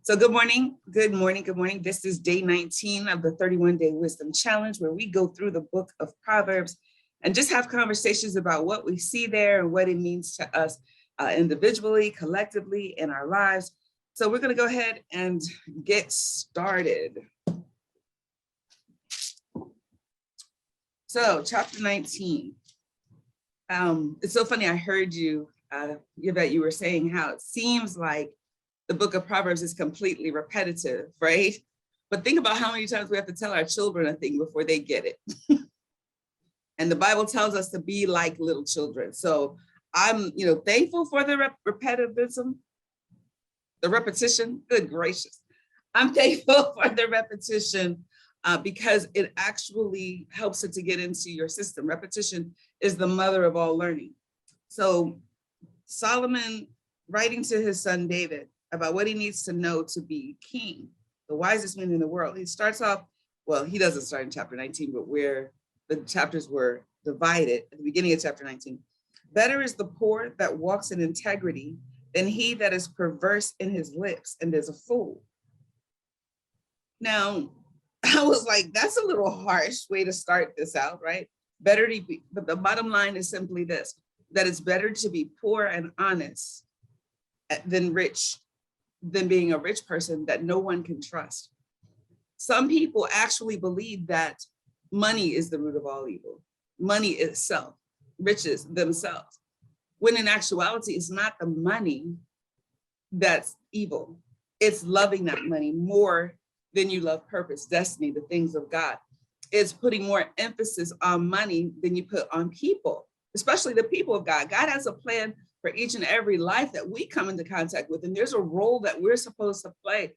So good morning, good morning, good morning. This is day 19 of the 31-day wisdom challenge, where we go through the book of Proverbs and just have conversations about what we see there and what it means to us individually, collectively, in our lives. So we're going to go ahead and get started. So chapter 19. It's so funny. I heard you, Yvette, you were saying how it seems like the book of Proverbs is completely repetitive, right? But think about how many times we have to tell our children a thing before they get it. And the Bible tells us to be like little children. So I'm, thankful for the repetitivism, the repetition. Good gracious. I'm thankful for the repetition because it actually helps it to get into your system. Repetition is the mother of all learning. So Solomon, writing to his son David about what he needs to know to be king, the wisest man in the world. He starts off, well, he doesn't start in chapter 19, but where the chapters were divided at the beginning of chapter 19. Better is the poor that walks in integrity than he that is perverse in his lips and is a fool. Now, I was like, that's a little harsh way to start this out, right? Better to be, but the bottom line is simply this, that it's better to be poor and honest than rich, than being a rich person that no one can trust. Some people actually believe that money is the root of all evil. Money itself, riches themselves. When in actuality, it's not the money that's evil. It's loving that money more than you love purpose, destiny, the things of God. It's putting more emphasis on money than you put on people, especially the people of God. God has a plan for each and every life that we come into contact with. And there's a role that we're supposed to play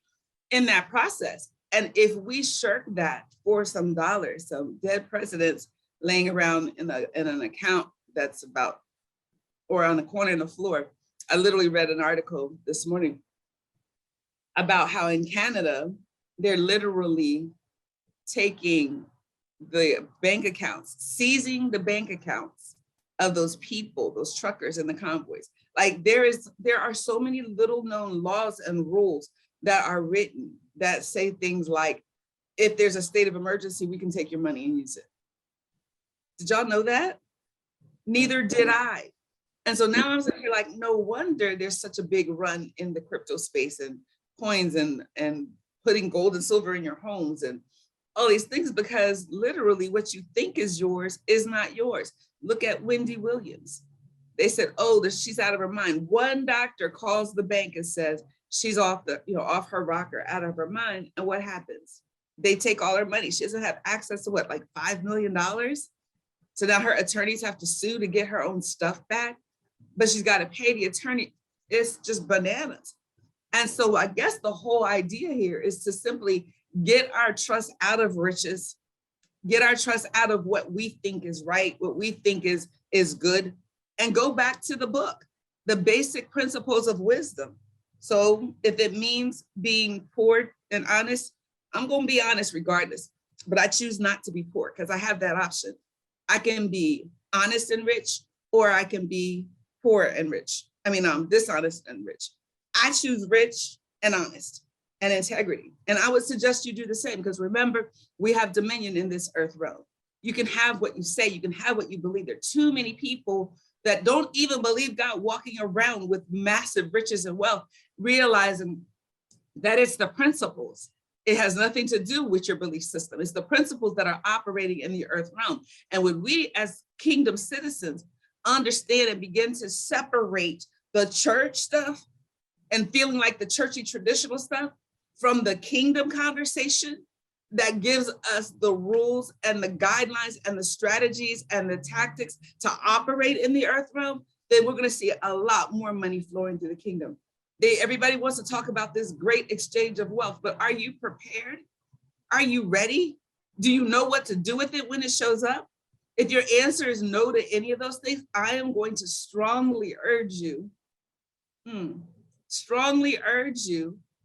in that process. And if we shirk that for some dollars, some dead presidents laying around in an account that's about, or on the corner in the floor. I literally read an article this morning about how in Canada, they're literally taking the bank accounts, seizing the bank accounts of those people, those truckers and the convoys. Like there are so many little known laws and rules that are written that say things like, if there's a state of emergency, we can take your money and use it. Did y'all know that? Neither did I. And so now I'm sitting here like, no wonder there's such a big run in the crypto space and coins and putting gold and silver in your homes and all these things, because literally what you think is yours is not yours. Look at Wendy Williams. They said, oh, she's out of her mind. One doctor calls the bank and says she's off her rocker, out of her mind. And what happens? They take all her money. She doesn't have access to like $5 million. So now her attorneys have to sue to get her own stuff back, but she's got to pay the attorney. It's just bananas. And so I guess the whole idea here is to simply get our trust out of riches, get our trust out of what we think is right, what we think is good, and go back to the book, the basic principles of wisdom. So if it means being poor and honest, I'm going to be honest regardless, but I choose not to be poor because I have that option. I can be honest and rich, or I can be poor and rich. Dishonest and rich. I choose rich and honest and integrity. And I would suggest you do the same, because remember, we have dominion in this earth realm. You can have what you say, you can have what you believe. There are too many people that don't even believe God walking around with massive riches and wealth, realizing that it's the principles. It has nothing to do with your belief system. It's the principles that are operating in the earth realm. And when we as kingdom citizens understand and begin to separate the church stuff and feeling like the churchy traditional stuff from the kingdom conversation that gives us the rules and the guidelines and the strategies and the tactics to operate in the earth realm, then we're going to see a lot more money flowing through the kingdom. Everybody wants to talk about this great exchange of wealth, but are you prepared? Are you ready? Do you know what to do with it when it shows up? If your answer is no to any of those things, I am going to strongly urge you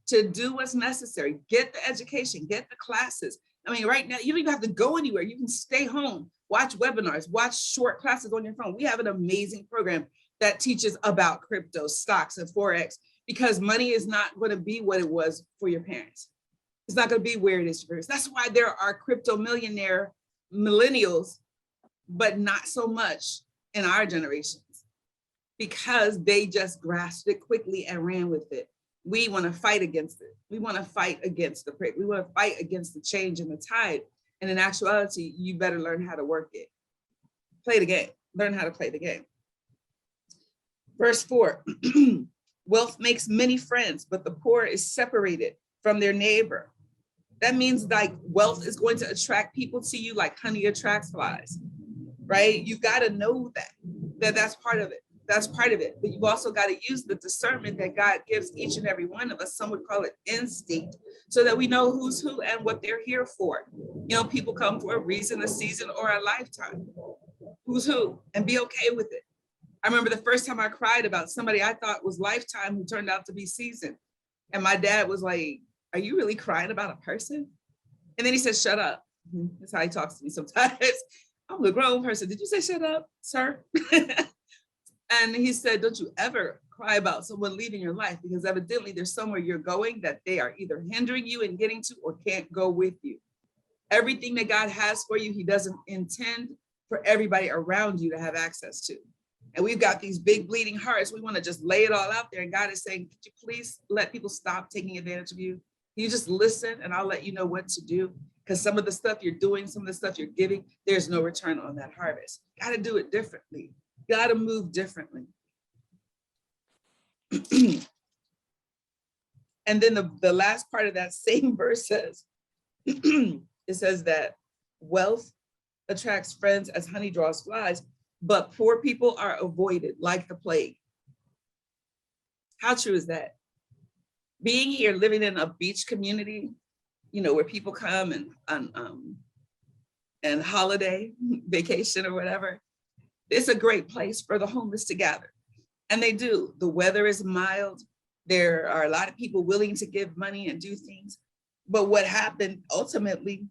to do what's necessary. Get the education, get the classes. Right now, you don't even have to go anywhere. You can stay home, watch webinars, watch short classes on your phone. We have an amazing program that teaches about crypto, stocks, and Forex because money is not going to be what it was for your parents. It's not going to be where it is for your parents. That's why there are crypto millionaire millennials, but not so much in our generations, because they just grasped it quickly and ran with it. We want to fight against it. We want to fight against the prick. We want to fight against the change in the tide. And in actuality, you better learn how to work it. Play the game. Learn how to play the game. Verse 4, wealth makes many friends, but the poor is separated from their neighbor. That means like wealth is going to attract people to you like honey attracts flies, right? You got to know that's part of it. That's part of it. But you've also got to use the discernment that God gives each and every one of us. Some would call it instinct, so that we know who's who and what they're here for. You know, people come for a reason, a season, or a lifetime. Who's who, and be okay with it. I remember the first time I cried about somebody I thought was lifetime who turned out to be season. And my dad was like, "Are you really crying about a person?" And then he said, "Shut up." That's how he talks to me sometimes. I'm a grown person. Did you say shut up, sir? And he said, "Don't you ever cry about someone leaving your life, because evidently there's somewhere you're going that they are either hindering you in getting to or can't go with you. Everything that God has for you, he doesn't intend for everybody around you to have access to." And we've got these big bleeding hearts. We want to just lay it all out there. And God is saying, "Could you please let people stop taking advantage of you? You just listen and I'll let you know what to do. Because some of the stuff you're doing, some of the stuff you're giving, there's no return on that harvest. Got to do it differently. Got to move differently." And then the last part of that same verse says, it says that wealth attracts friends as honey draws flies, but poor people are avoided like the plague. How true is that? Being here, living in a beach community, you know, where people come and holiday, vacation or whatever, it's a great place for the homeless to gather. And they do. The weather is mild. There are a lot of people willing to give money and do things. But what happened ultimately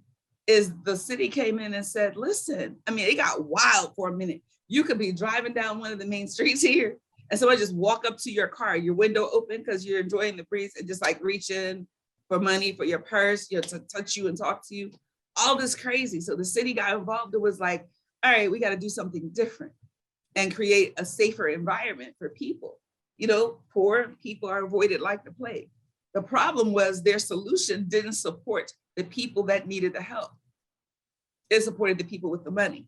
is the city came in and said, listen, I mean, it got wild for a minute. You could be driving down one of the main streets here and somebody just walk up to your car, your window open because you're enjoying the breeze, and just like reach in for money, for your purse, you know, to touch you and talk to you. All this crazy. So the city got involved. It was like, all right, we got to do something different and create a safer environment for people. You know, poor people are avoided like the plague. The problem was their solution didn't support the people that needed the help. It supported the people with the money.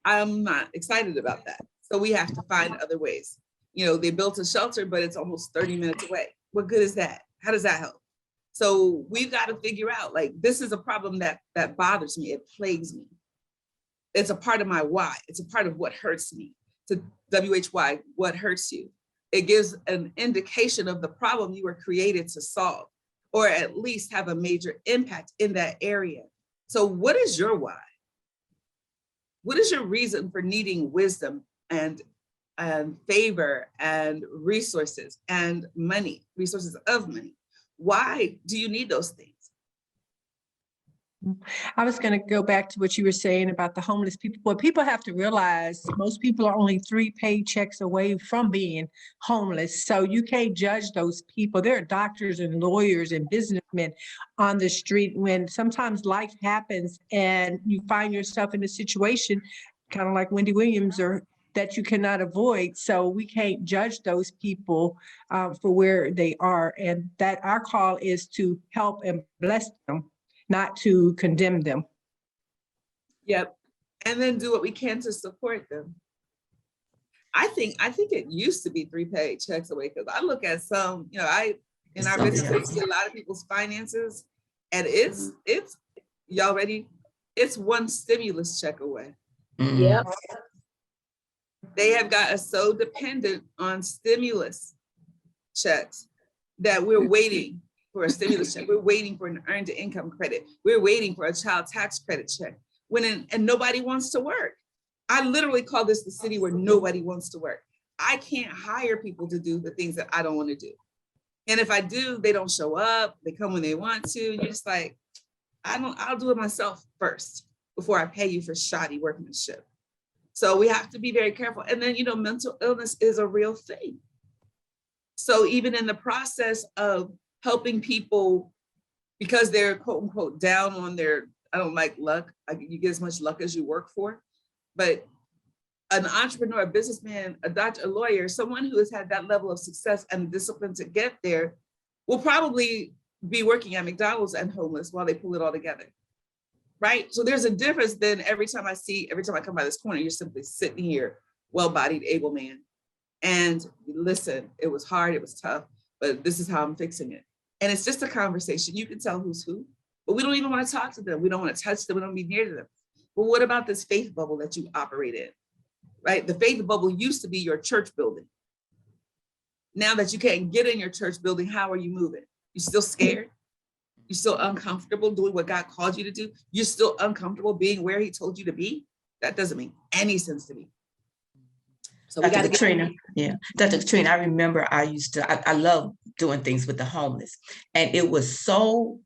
I'm not excited about that. So we have to find other ways. You know, they built a shelter, but it's almost 30 minutes away. What good is that? How does that help? So we've got to figure out, like, this is a problem that bothers me. It plagues me. It's a part of my why. It's a part of what hurts me. To WHY, what hurts you? It gives an indication of the problem you were created to solve, or at least have a major impact in that area. So what is your why? What is your reason for needing wisdom and favor and resources and money, resources of money? Why do you need those things? I was going to go back to what you were saying about the homeless people. What people have to realize, most people are only 3 paychecks away from being homeless. So you can't judge those people. There are doctors and lawyers and businessmen on the street when sometimes life happens and you find yourself in a situation kind of like Wendy Williams, or that you cannot avoid. So we can't judge those people for where they are. And that our call is to help and bless them, not to condemn them. Yep. And then do what we can to support them. I think it used to be 3 paychecks away, because I look at some, you know, in our business, I see a lot of people's finances, and it's y'all ready? It's 1 stimulus check away. Yep. They have got us so dependent on stimulus checks that we're waiting for a stimulus check. We're waiting for an earned income credit. We're waiting for a child tax credit check. And nobody wants to work. I literally call this the city where nobody wants to work. I can't hire people to do the things that I don't want to do. And if I do, they don't show up. They come when they want to. And you're just like, I'll do it myself first before I pay you for shoddy workmanship. So we have to be very careful. And then, you know, mental illness is a real thing. So even in the process of helping people, because they're quote unquote down on their, I don't like luck, you get as much luck as you work for, but an entrepreneur, a businessman, a doctor, a lawyer, someone who has had that level of success and discipline to get there will probably be working at McDonald's and homeless while they pull it all together. Right? So there's a difference then every time I come by this corner, you're simply sitting here, well-bodied, able man. And listen, it was hard, it was tough, but this is how I'm fixing it. And it's just a conversation. You can tell who's who, but we don't even want to talk to them. We don't want to touch them. We don't want to be near to them. But what about this faith bubble that you operate in? Right? The faith bubble used to be your church building. Now that you can't get in your church building, how are you moving? You still scared? You're still uncomfortable doing what God called you to do? You're still uncomfortable being where he told you to be? That doesn't make any sense to me. So we got to Katrina, yeah. Dr. Katrina, I remember I love doing things with the homeless. And it was so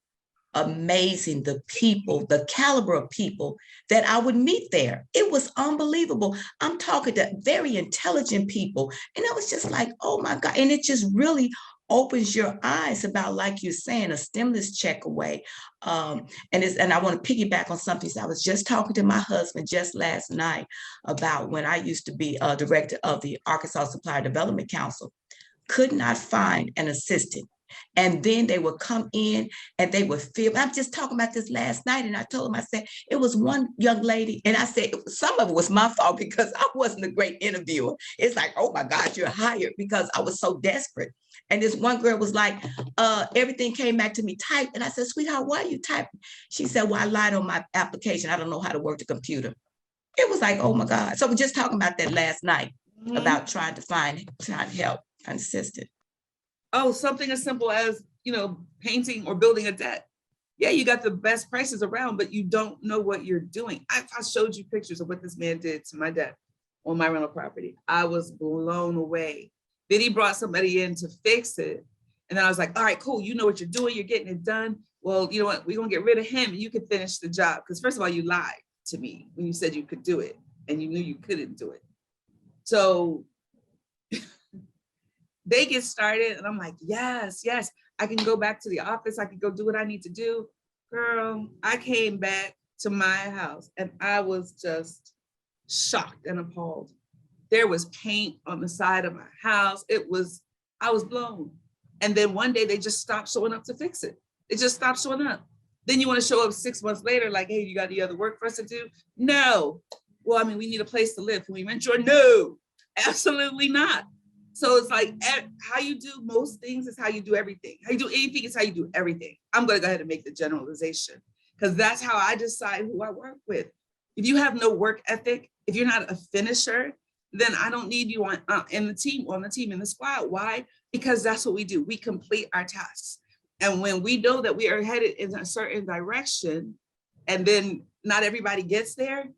amazing, the people, the caliber of people that I would meet there. It was unbelievable. I'm talking to very intelligent people. And I was just like, oh my God. And it just really opens your eyes about, like you're saying, a stimulus check away. And I want to piggyback on something. So I was just talking to my husband just last night about when I used to be a director of the Arkansas Supplier Development Council, could not find an assistant. And then they would come in and they would feel, I'm just talking about this last night. And I told him, I said, it was one young lady. And I said, some of it was my fault because I wasn't a great interviewer. It's like, oh my God, you're hired, because I was so desperate. And this one girl was like, everything came back to me typed. And I said, sweetheart, why are you typing? She said, well, I lied on my application. I don't know how to work the computer. It was like, oh my God. So we're just talking about that last night, about trying to help an assistant. Oh, something as simple as, painting or building a deck. Yeah, you got the best prices around, but you don't know what you're doing. I showed you pictures of what this man did to my deck on my rental property. I was blown away. Then he brought somebody in to fix it. And then I was like, all right, cool. You know what you're doing. You're getting it done. Well, you know what? We're going to get rid of him and you can finish the job. Because first of all, you lied to me when you said you could do it and you knew you couldn't do it. So they get started and I'm like, yes, I can go back to the office. I can go do what I need to do. Girl, I came back to my house and I was just shocked and appalled. There was paint on the side of my house. I was blown. And then one day they just stopped showing up to fix it. They just stopped showing up. Then you want to show up 6 months later, like, hey, you got any other work for us to do? No. Well, I mean, we need a place to live. Can we rent your? No, absolutely not. So it's like how you do most things is how you do everything. How you do anything is how you do everything. I'm going to go ahead and make the generalization because that's how I decide who I work with. If you have no work ethic, if you're not a finisher, then I don't need you on the team in the squad. Why? Because that's what we do. We complete our tasks. And when we know that we are headed in a certain direction, and then not everybody gets there,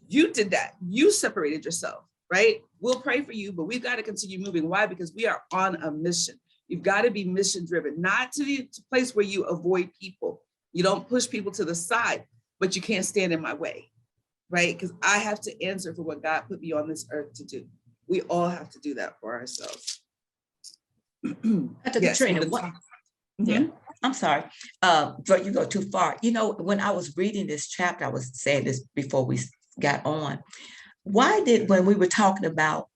you did that. You separated yourself, right? We'll pray for you, but we've got to continue moving. Why? Because we are on a mission. You've got to be mission driven, not to the place where you avoid people. You don't push people to the side, but you can't stand in my way, right? Because I have to answer for what God put me on this earth to do. We all have to do that for ourselves. Yes, Katrina, yeah, I'm sorry, but you go too far. When I was reading this chapter, I was saying this before we got on. When we were talking about,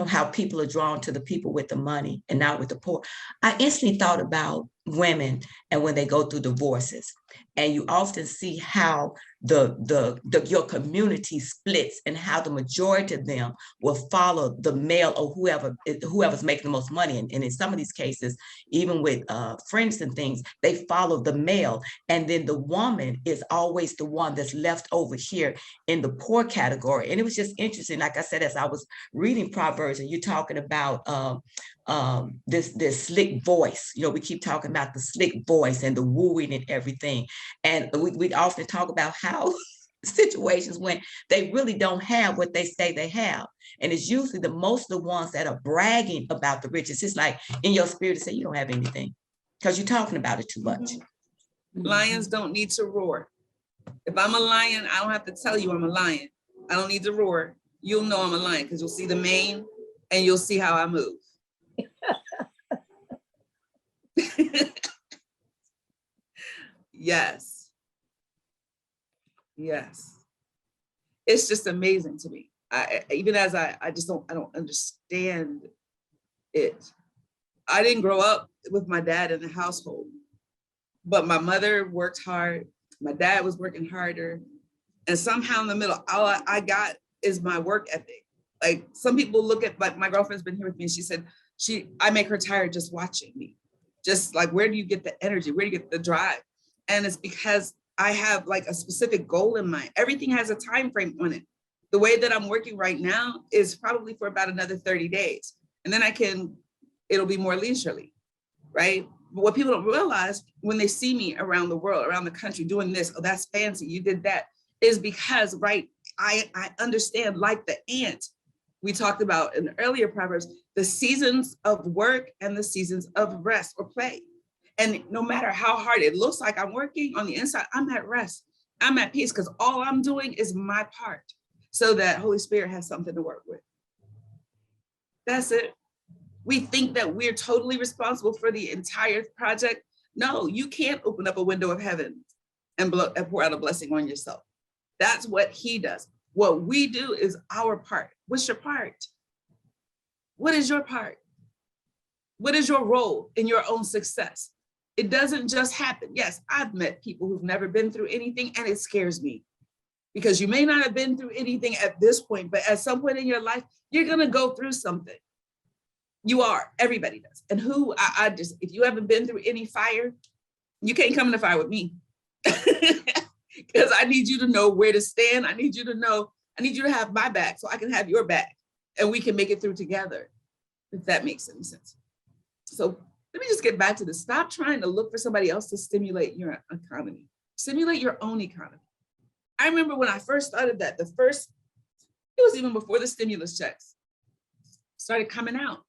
how people are drawn to the people with the money and not with the poor, I instantly thought about women and when they go through divorces, and you often see how your community splits and how the majority of them will follow the male or whoever's making the most money. And in some of these cases, even with friends and things, they follow the male. And then the woman is always the one that's left over here in the poor category. And it was just interesting. Like I said, as I was reading Proverbs and you're talking about this slick voice, we keep talking about the slick voice and the wooing and everything. And we often talk about how situations when they really don't have what they say they have. And it's usually most of the ones that are bragging about the riches. It's like in your spirit to say you don't have anything because you're talking about it too much. Lions don't need to roar. If I'm a lion, I don't have to tell you I'm a lion. I don't need to roar. You'll know I'm a lion because you'll see the mane and you'll see how I move. Yes. Yes. It's just amazing to me. Even as I just don't, I don't understand it. I didn't grow up with my dad in the household, but my mother worked hard. My dad was working harder. And somehow in the middle, all I got is my work ethic. Like some people look at, like my girlfriend's been here with me, and she said, I make her tired just watching me. Just like, where do you get the energy? Where do you get the drive? And it's because I have like a specific goal in mind. Everything has a time frame on it. The way that I'm working right now is probably for about another 30 days. And then it'll be more leisurely, right? But what people don't realize when they see me around the world, around the country doing this, oh, that's fancy, you did that, is because, right, I understand, like the ant we talked about in the earlier Proverbs, the seasons of work and the seasons of rest or play. And no matter how hard it looks like I'm working, on the inside, I'm at rest. I'm at peace because all I'm doing is my part so that Holy Spirit has something to work with. That's it. We think that we're totally responsible for the entire project. No, you can't open up a window of heaven and pour out a blessing on yourself. That's what he does. What we do is our part. What's your part? What is your part? What is your role in your own success? It doesn't just happen. Yes, I've met people who've never been through anything, and it scares me because you may not have been through anything at this point, but at some point in your life, you're going to go through something. You are. Everybody does. And if you haven't been through any fire, you can't come in the fire with me. Because I need you to know where to stand. I need you to have my back so I can have your back and we can make it through together, if that makes any sense. So let me just get back to this. Stop trying to look for somebody else to stimulate your economy. Stimulate your own economy. I remember when I first started that, it was even before the stimulus checks started coming out.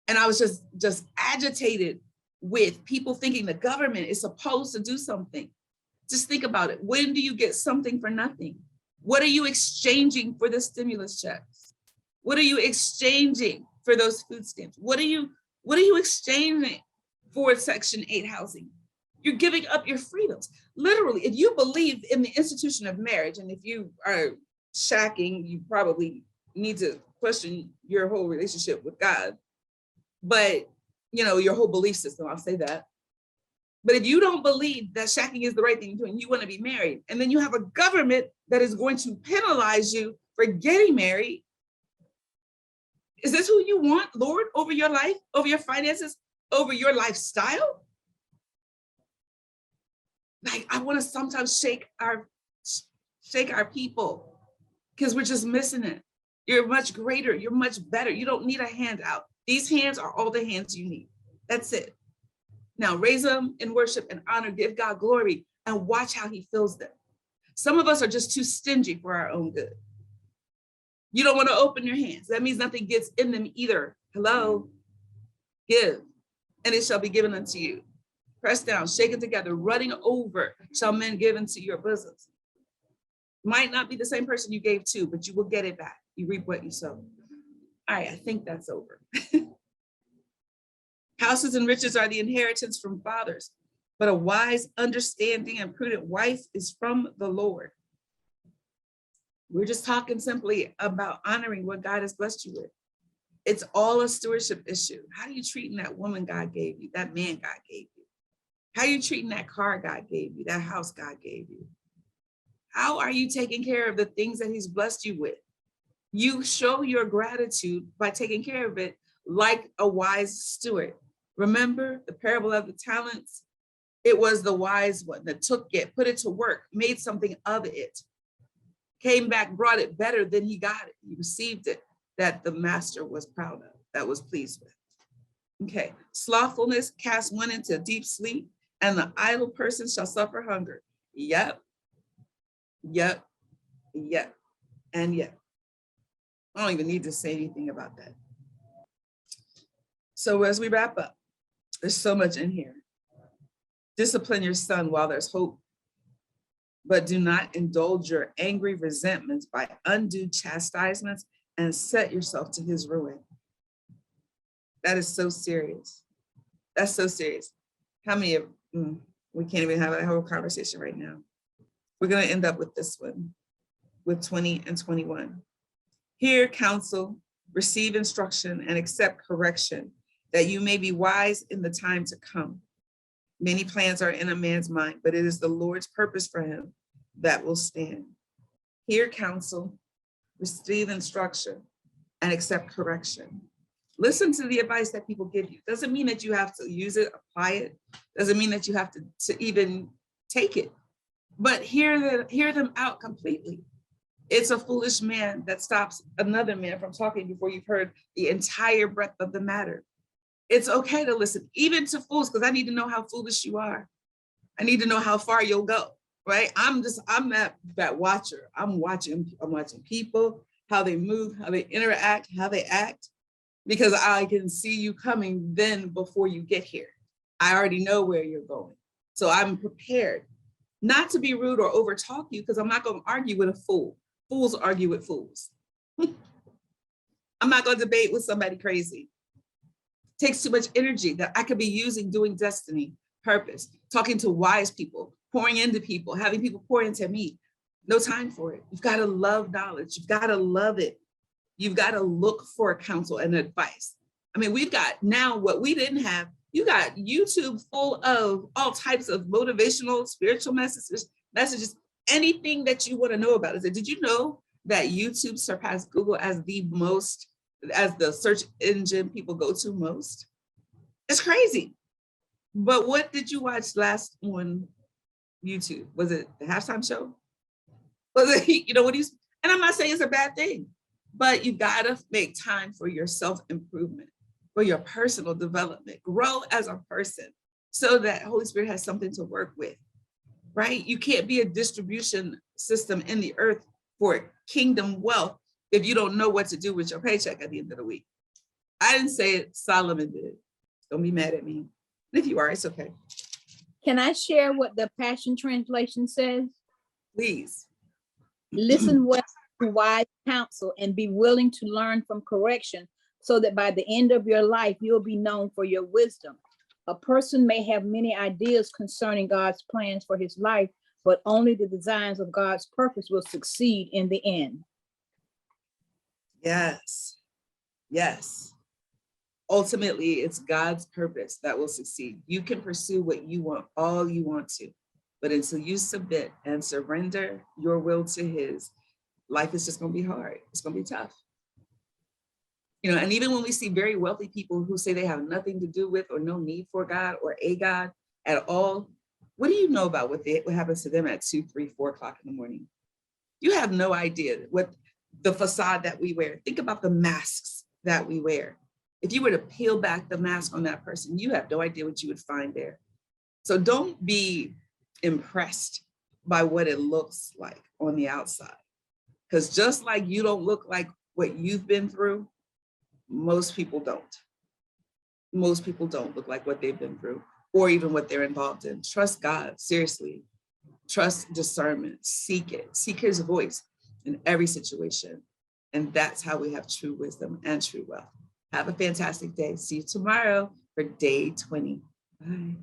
And I was just agitated with people thinking the government is supposed to do something. Just think about it. When do you get something for nothing? What are you exchanging for the stimulus checks? What are you exchanging for those food stamps? What are you exchanging for Section 8 housing? You're giving up your freedoms. Literally, if you believe in the institution of marriage, and if you are shacking, you probably need to question your whole relationship with God. But, your whole belief system, I'll say that. But if you don't believe that shacking is the right thing to do and you want to be married, and then you have a government that is going to penalize you for getting married, is this who you want, Lord, over your life, over your finances, over your lifestyle? Like, I want to sometimes shake our people because we're just missing it. You're much greater. You're much better. You don't need a handout. These hands are all the hands you need. That's it. Now raise them in worship and honor, give God glory, and watch how he fills them. Some of us are just too stingy for our own good. You don't want to open your hands. That means nothing gets in them either. Hello, give, and it shall be given unto you. Press down, shake it together, running over shall men give into your bosoms. Might not be the same person you gave to, but you will get it back. You reap what you sow. All right, I think that's over. Houses and riches are the inheritance from fathers, but a wise, understanding, and prudent wife is from the Lord. We're just talking simply about honoring what God has blessed you with. It's all a stewardship issue. How are you treating that woman God gave you, that man God gave you? How are you treating that car God gave you, that house God gave you? How are you taking care of the things that he's blessed you with? You show your gratitude by taking care of it like a wise steward. Remember the parable of the talents? It was the wise one that took it, put it to work, made something of it, came back, brought it better than he got it. He received it that the master was proud of, that was pleased with. Okay, slothfulness casts one into deep sleep, and the idle person shall suffer hunger. Yep, and yep. I don't even need to say anything about that. So as we wrap up, there's so much in here. Discipline your son while there's hope, but do not indulge your angry resentments by undue chastisements and set yourself to his ruin. That is so serious. That's so serious. How many of, we can't even have a whole conversation right now. We're going to end up with this one, with 20 and 21. Hear counsel, receive instruction, and accept correction, that you may be wise in the time to come. Many plans are in a man's mind, but it is the Lord's purpose for him that will stand. Hear counsel, receive instruction, and accept correction. Listen to the advice that people give you. Doesn't mean that you have to use it, apply it. Doesn't mean that you have to even take it, but hear them out completely. It's a foolish man that stops another man from talking before you've heard the entire breadth of the matter. It's okay to listen, even to fools, because I need to know how foolish you are. I need to know how far you'll go, right? I'm that watcher. I'm watching people, how they move, how they interact, how they act, because I can see you coming then before you get here. I already know where you're going. So I'm prepared not to be rude or overtalk you, because I'm not going to argue with a fool. Fools argue with fools. I'm not going to debate with somebody crazy. It takes too much energy that I could be using doing destiny, purpose, talking to wise people, pouring into people, having people pour into me. No time for it. You've got to love knowledge. You've got to love it. You've got to look for counsel and advice. I mean, we've got now what we didn't have. You got YouTube full of all types of motivational, spiritual messages, anything that you want to know about. Did you know that YouTube surpassed Google as the search engine people go to most? It's crazy. But what did you watch last on YouTube? Was it the halftime show? Was it, and I'm not saying it's a bad thing, but you gotta make time for your self-improvement, for your personal development, grow as a person so that Holy Spirit has something to work with, right? You can't be a distribution system in the earth for kingdom wealth if you don't know what to do with your paycheck at the end of the week. I didn't say it, Solomon did. Don't be mad at me. If you are, it's okay. Can I share what the Passion Translation says? Please. Listen well to wise counsel and be willing to learn from correction, so that by the end of your life, you'll be known for your wisdom. A person may have many ideas concerning God's plans for his life, but only the designs of God's purpose will succeed in the end. Yes. Yes. Ultimately, it's God's purpose that will succeed. You can pursue what you want, all you want to, but until you submit and surrender your will to his, life is just going to be hard. It's going to be tough. And even when we see very wealthy people who say they have nothing to do with or no need for God or a God at all, what do you know about what happens to them at 2, 3, 4 o'clock in the morning? You have no idea what the facade that we wear. Think about the masks that we wear. If you were to peel back the mask on that person, you have no idea what you would find there. So don't be impressed by what it looks like on the outside. Because just like you don't look like what you've been through, most people don't. Most people don't look like what they've been through or even what they're involved in. Trust God, seriously. Trust discernment, seek it, seek his voice in every situation. And that's how we have true wisdom and true wealth. Have a fantastic day. See you tomorrow for day 20. Bye.